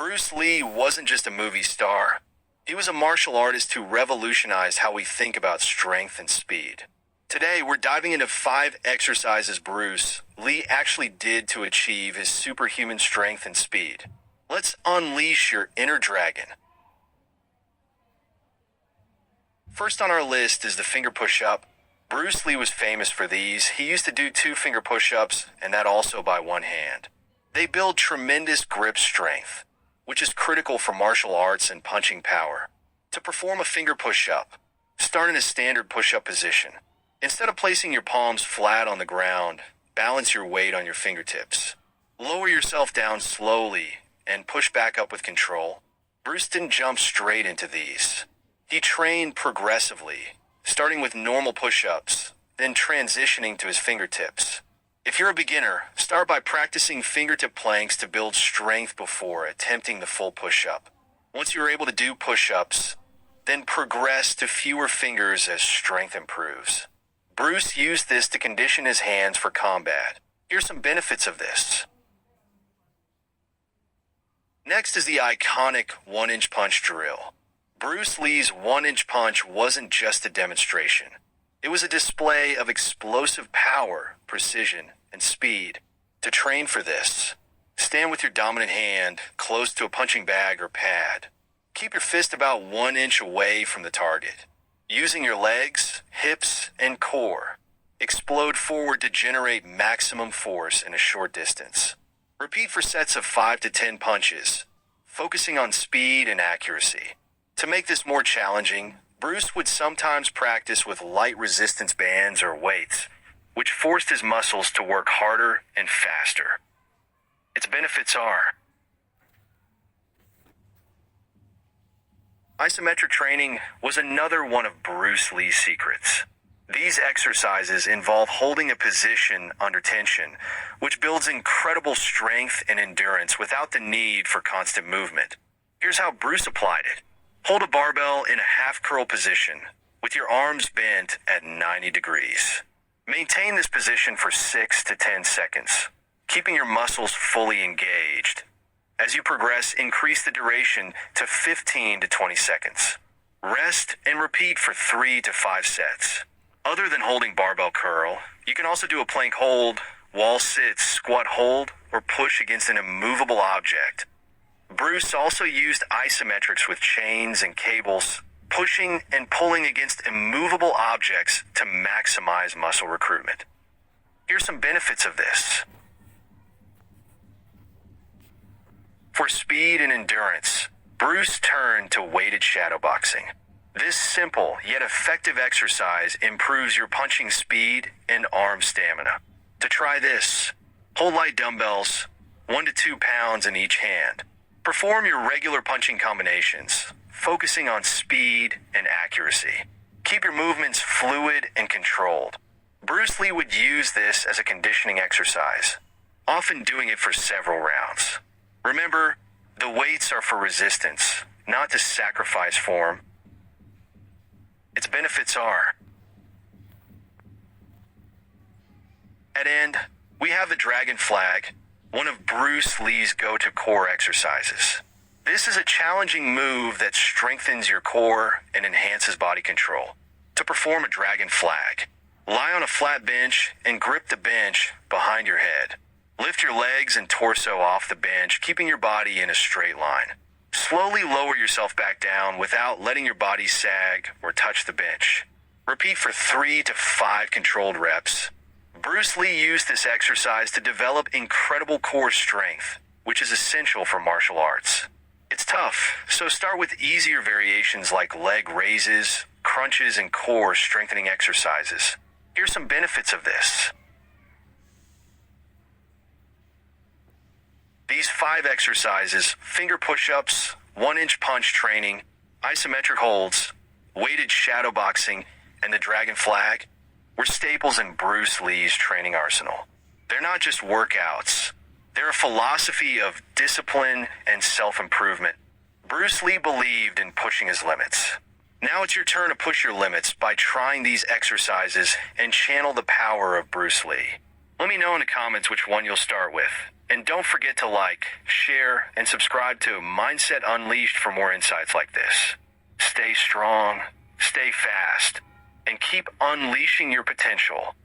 Bruce Lee wasn't just a movie star. He was a martial artist who revolutionized how we think about strength and speed. Today, we're diving into 5 exercises Bruce Lee actually did to achieve his superhuman strength and speed. Let's unleash your inner dragon. First on our list is the finger push-up. Bruce Lee was famous for these. He used to do 2 finger push-ups, and that also by one hand. They build tremendous grip strength, which is critical for martial arts and punching power. To perform a finger push-up, start in a standard push-up position. Instead of placing your palms flat on the ground, balance your weight on your fingertips. Lower yourself down slowly and push back up with control. Bruce didn't jump straight into these. He trained progressively, starting with normal push-ups, then transitioning to his fingertips. If you're a beginner, start by practicing fingertip planks to build strength before attempting the full push-up. Once you're able to do push-ups, then progress to fewer fingers as strength improves. Bruce used this to condition his hands for combat. Here's some benefits of this. Next is the iconic 1-inch punch drill. Bruce Lee's 1-inch punch wasn't just a demonstration. It was a display of explosive power, precision, and speed. To train for this, stand with your dominant hand close to a punching bag or pad. Keep your fist about 1 inch away from the target. Using your legs, hips, and core, explode forward to generate maximum force in a short distance. Repeat for sets of 5 to 10 punches, focusing on speed and accuracy. To make this more challenging, Bruce would sometimes practice with light resistance bands or weights, which forced his muscles to work harder and faster. Its benefits are: isometric training was another one of Bruce Lee's secrets. These exercises involve holding a position under tension, which builds incredible strength and endurance without the need for constant movement. Here's how Bruce applied it. Hold a barbell in a half-curl position, with your arms bent at 90 degrees. Maintain this position for 6 to 10 seconds, keeping your muscles fully engaged. As you progress, increase the duration to 15 to 20 seconds. Rest and repeat for 3 to 5 sets. Other than holding barbell curl, you can also do a plank hold, wall sit, squat hold, or push against an immovable object. Bruce also used isometrics with chains and cables, pushing and pulling against immovable objects to maximize muscle recruitment. Here's some benefits of this. For speed and endurance, Bruce turned to weighted shadowboxing. This simple yet effective exercise improves your punching speed and arm stamina. To try this, hold light dumbbells, 1 to 2 pounds in each hand. Perform your regular punching combinations, focusing on speed and accuracy. Keep your movements fluid and controlled. Bruce Lee would use this as a conditioning exercise, often doing it for several rounds. Remember, the weights are for resistance, not to sacrifice form. Its benefits are: at end, we have the dragon flag, one of Bruce Lee's go-to core exercises. This is a challenging move that strengthens your core and enhances body control. To perform a dragon flag, lie on a flat bench and grip the bench behind your head. Lift your legs and torso off the bench, keeping your body in a straight line. Slowly lower yourself back down without letting your body sag or touch the bench. Repeat for 3 to 5 controlled reps. Bruce Lee used this exercise to develop incredible core strength, which is essential for martial arts. It's tough, so start with easier variations like leg raises, crunches, and core strengthening exercises. Here's some benefits of this. These 5 exercises, finger push-ups, 1-inch punch training, isometric holds, weighted shadowboxing, and the dragon flag, were staples in Bruce Lee's training arsenal. They're not just workouts. They're a philosophy of discipline and self-improvement. Bruce Lee believed in pushing his limits. Now it's your turn to push your limits by trying these exercises and channel the power of Bruce Lee. Let me know in the comments which one you'll start with. And don't forget to like, share, and subscribe to Mindset Unleashed for more insights like this. Stay strong, stay fast, and keep unleashing your potential.